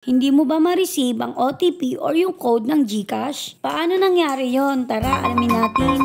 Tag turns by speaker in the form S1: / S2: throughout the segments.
S1: Hindi mo ba ma-receive ang OTP or yung code ng GCash? Paano nangyari yon? Tara, alamin natin.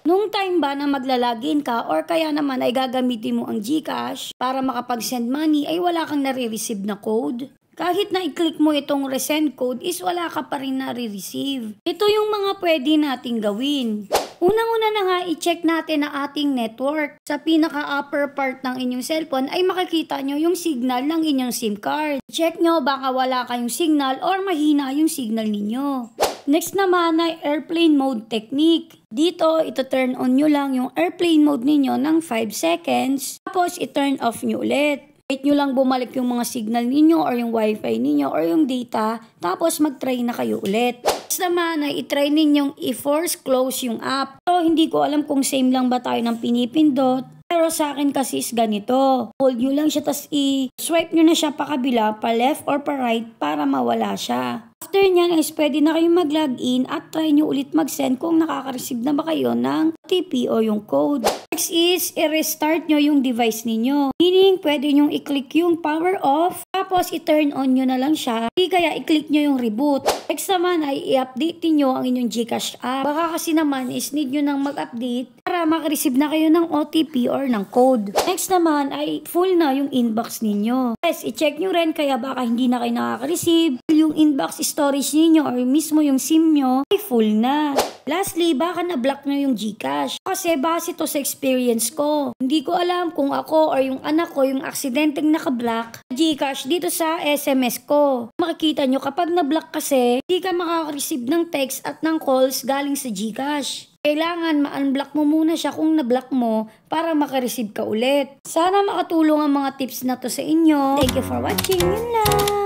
S1: Nung time ba na maglalagin ka or kaya naman ay gagamitin mo ang GCash para makapag-send money ay wala kang nare-receive na code? Kahit na i-click mo itong resend code is wala ka pa rin nare-receive. Ito yung mga pwede nating gawin. Unang-una na nga, i-check natin ang ating network. Sa pinaka-upper part ng inyong cellphone ay makikita nyo yung signal ng inyong SIM card. Check nyo baka wala kayong signal or mahina yung signal ninyo. Next naman ay airplane mode technique. Dito, ito-turn on nyo lang yung airplane mode ninyo ng 5 seconds. Tapos, i-turn off nyo ulit. Wait nyo lang bumalik yung mga signal ninyo or yung wifi ninyo or yung data. Tapos, mag-try na kayo ulit. Next naman ay i-try ninyong i-force close yung app. So, hindi ko alam kung same lang ba tayo ng pinipindot. Pero sa akin kasi is ganito. Hold nyo lang siya, tapos i-swipe nyo na siya pa kabila, pa left or pa right para mawala siya. After nyan is pwede na kayong mag-login at try nyo ulit mag-send kung nakaka-receive na ba kayo ng OTP o yung code. Next is i-restart nyo yung device ninyo. Meaning pwede nyo i-click yung power off tapos i-turn on nyo na lang siya. Hindi kaya i-click nyo yung reboot. Next naman ay i-update nyo ang inyong GCash app. Baka kasi naman is need nyo nang mag-update para makareceive na kayo ng OTP or ng code. Next naman ay full na yung inbox ninyo. Yes, i-check nyo rin kaya baka hindi na kayo nakaka-receive. Yung inbox storage ninyo or mismo yung SIM nyo ay full na. Lastly, baka na-block nyo yung GCash. Kasi base to sa experience ko. Hindi ko alam kung ako or yung anak ko yung aksidenteng naka-block GCash dito sa SMS ko. Makikita nyo kapag na-block kasi, hindi ka makaka-receive ng text at ng calls galing sa GCash. Kailangan ma-unblock mo muna siya kung na-block mo para makareceive ka ulit. Sana makatulong ang mga tips na to sa inyo. Thank you for watching. Yun lang.